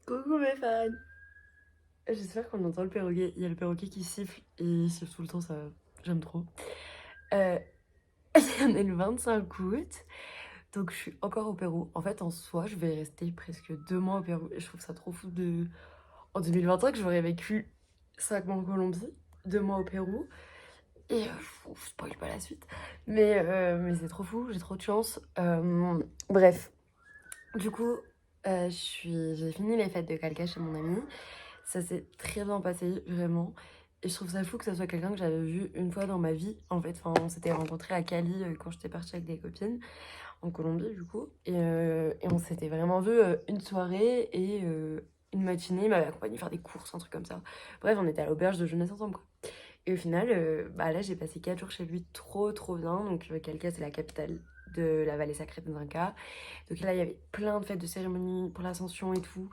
Coucou mes fans. J'espère qu'on entend le perroquet. Il y a le perroquet qui siffle et il siffle tout le temps, ça j'aime trop. Euh, on est le 25 août, donc je suis encore au Pérou. En fait, en soi, je vais rester presque 2 mois au Pérou et je trouve ça trop fou de... En 2025, j'aurais vécu 5 mois en Colombie, 2 mois au Pérou et je spoil pas la suite. Mais c'est trop fou, j'ai trop de chance. Bref, du coup, j'ai fini les fêtes de Calca chez mon ami. Ça s'est très bien passé, vraiment. Et je trouve ça fou que ça soit quelqu'un que j'avais vu une fois dans ma vie, en fait. Enfin, on s'était rencontrés à Cali quand j'étais partie avec des copines, en Colombie, du coup. Et on s'était vraiment vu une soirée et une matinée. Il m'avait accompagné faire des courses, un truc comme ça. Bref, on était à l'auberge de jeunesse ensemble, quoi. Et au final, bah là, j'ai passé 4 jours chez lui, trop, trop bien. Donc, Calca, c'est la capitale de la vallée sacrée des Incas. Donc là, il y avait plein de fêtes de cérémonies pour l'ascension et tout.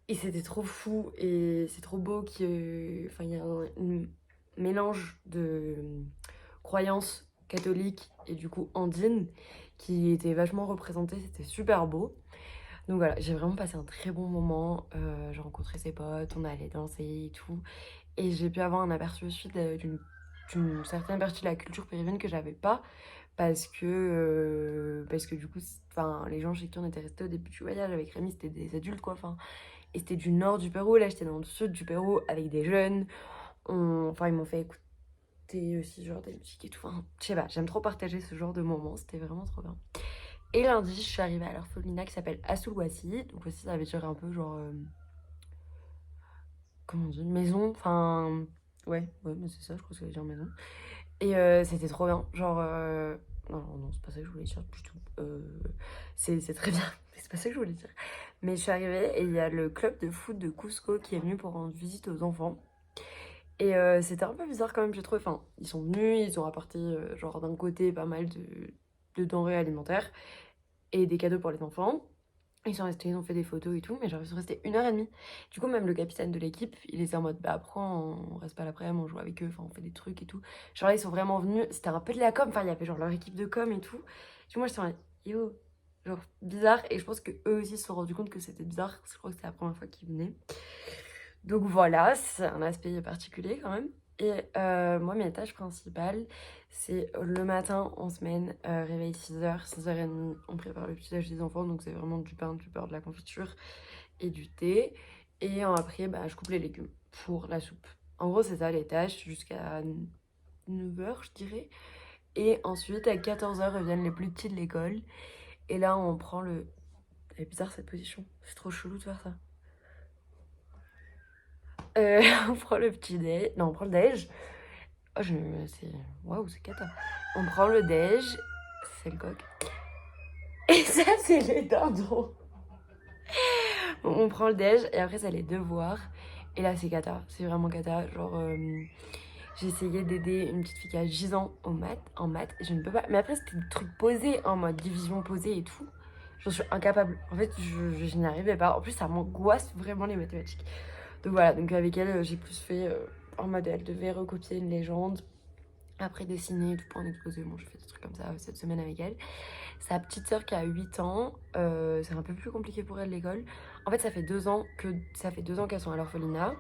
Et c'était trop fou et c'est trop beau enfin, il y a un mélange de croyances catholiques et du coup andines qui était vachement représenté, c'était super beau. Donc voilà, j'ai vraiment passé un très bon moment. J'ai rencontré ses potes, on allait danser et tout. Et j'ai pu avoir un aperçu aussi d'une certaine partie de la culture péruvienne que j'avais pas parce que du coup, enfin, les gens chez qui on était restés au début du voyage avec Rémi, c'était des adultes quoi. Enfin, et c'était du nord du Pérou, là j'étais dans le sud du Pérou avec des jeunes. Enfin, ils m'ont fait écouter aussi genre des musiques et tout. Enfin, je sais pas, j'aime trop partager ce genre de moments, c'était vraiment trop bien. Et lundi, je suis arrivée à l'orphelinat qui s'appelle Asulwasi. Donc aussi, ça veut dire un peu genre... comment on dit? Une maison. Enfin... Ouais, mais c'est ça, je crois que ça veut dire maison. Et c'était trop bien. Genre... Non, non, c'est pas ça que je voulais dire du tout. C'est très bien, mais c'est pas ça que je voulais dire. Mais je suis arrivée et il y a le club de foot de Cusco qui est venu pour rendre visite aux enfants. Et c'était un peu bizarre quand même, j'ai trouvé. Enfin, ils sont venus, ils ont apporté, genre d'un côté, pas mal de denrées alimentaires et des cadeaux pour les enfants. Ils sont restés, ils ont fait des photos et tout, mais genre ils sont restés 1 heure et demie. Du coup, même le capitaine de l'équipe, il était en mode bah après on reste pas l'après-midi, on joue avec eux, enfin on fait des trucs et tout. Genre là, ils sont vraiment venus, c'était un peu de la com, enfin il y avait genre leur équipe de com et tout. Du coup, moi j'étais en mode yo, genre bizarre, et je pense que eux aussi se sont rendus compte que c'était bizarre, parce que je crois que c'était la première fois qu'ils venaient. Donc voilà, c'est un aspect particulier quand même. Et moi, mes tâches principales, c'est le matin en semaine, réveil 6h, 6h30, on prépare le petit-déj des enfants, donc c'est vraiment du pain, du beurre, de la confiture et du thé. Et après, bah, je coupe les légumes pour la soupe. En gros, c'est ça les tâches jusqu'à 9h, je dirais. Et ensuite, à 14h, reviennent les plus petits de l'école. Et là, on prend le... C'est bizarre cette position, c'est trop chelou de faire ça. On prend le petit déj. Non, on prend le déj. Oh, c'est... Waouh, c'est cata. On prend le déj. C'est le coq. Et ça, c'est les dindons. Bon, on prend le déj et après, c'est les devoirs. Et là, c'est cata. C'est vraiment cata. Genre, j'ai essayé d'aider une petite fille qui a 10 ans en maths. Et je ne peux pas. Mais après, c'était des trucs posés en mode division posée et tout. Je suis incapable. En fait, je n'y arrivais pas. En plus, ça m'angoisse vraiment les mathématiques. Donc voilà, donc avec elle, j'ai plus fait en mode elle devait recopier une légende, après dessiner, tout pour un exposé. Bon, j'ai fait des trucs comme ça cette semaine avec elle. Sa petite sœur qui a 8 ans, c'est un peu plus compliqué pour elle l'école. En fait, ça fait 2 ans qu'elles sont à l'orphelinat.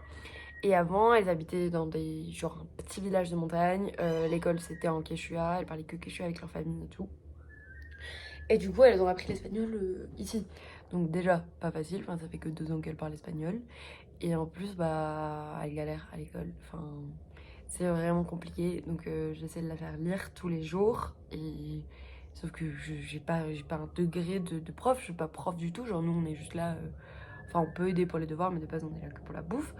Et avant, elles habitaient dans genre un petit village de montagne. L'école, c'était en quechua. Elles parlaient que quechua avec leur famille et tout. Et du coup, elles ont appris l'espagnol ici. Donc déjà, pas facile. Enfin, ça fait que 2 ans qu'elles parlent espagnol. Et en plus, bah, elle galère à l'école. Enfin, c'est vraiment compliqué. Donc, j'essaie de la faire lire tous les jours. Et... Sauf que j'ai pas un degré de prof. Je suis pas prof du tout. Genre, nous, on est juste là. Enfin, on peut aider pour les devoirs, mais de base, on est là que pour la bouffe.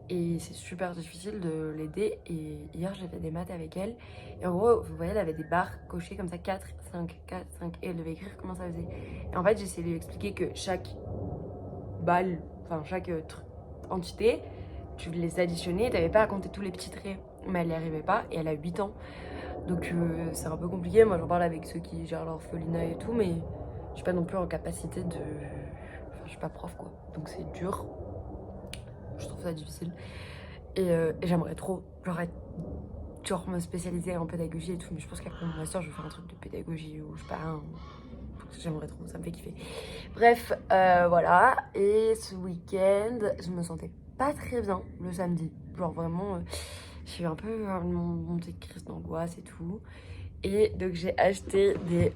Et c'est super difficile de l'aider. Et hier, j'ai fait des maths avec elle. Et en gros, vous voyez, elle avait des barres cochées comme ça 4, 5, 4, 5. Et elle devait écrire comment ça faisait. Et en fait, j'essaie de lui expliquer que chaque balle, enfin, chaque entité, tu les additionnais, t'avais pas à compter tous les petits traits. Mais elle n'y arrivait pas et elle a 8 ans. Donc c'est un peu compliqué. Moi, j'en parle avec ceux qui gèrent l'orphelinat et tout, mais je suis pas non plus en capacité de. Enfin, je suis pas prof quoi. Donc c'est dur. Je trouve ça difficile. Et j'aimerais trop, genre me spécialiser en pédagogie et tout. Mais je pense qu'après mon master, je vais faire un truc de pédagogie ou je sais pas, J'aimerais trop, ça me fait kiffer. Bref, voilà. Et ce week-end, je me sentais pas très bien le samedi. Genre vraiment, j'ai eu un peu une montée de crise d'angoisse et tout. Et donc j'ai acheté des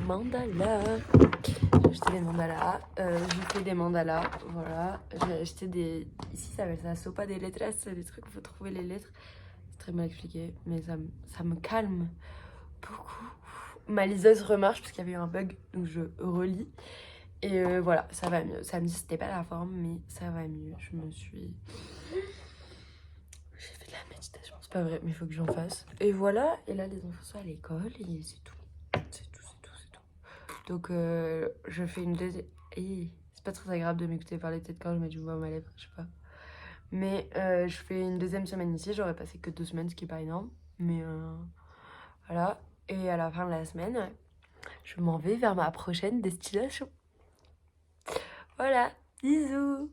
mandalas. J'ai acheté des mandalas. J'ai fait des mandalas, voilà. J'ai acheté des... Ici, ça s'appelle ça sopa de letras. C'est des trucs où il faut trouver les lettres. C'est très mal expliqué, mais ça me calme beaucoup. Ma liseuse remarche parce qu'il y avait eu un bug, donc je relis. Et voilà, ça va mieux. Samedi, c'était pas la forme, mais ça va mieux. J'ai fait de la méditation, c'est pas vrai, mais il faut que j'en fasse. Et voilà, et là, les enfants sont à l'école, et c'est tout. C'est tout, c'est tout, c'est tout. Donc, je fais une deuxième... Et c'est pas très agréable de m'écouter parler, peut-être quand je mets du mot à ma lèvre, je sais pas. Mais je fais une deuxième semaine ici, j'aurais passé que 2 semaines, ce qui est pas énorme. Mais voilà, et à la fin de la semaine, je m'en vais vers ma prochaine destination. Voilà, bisous!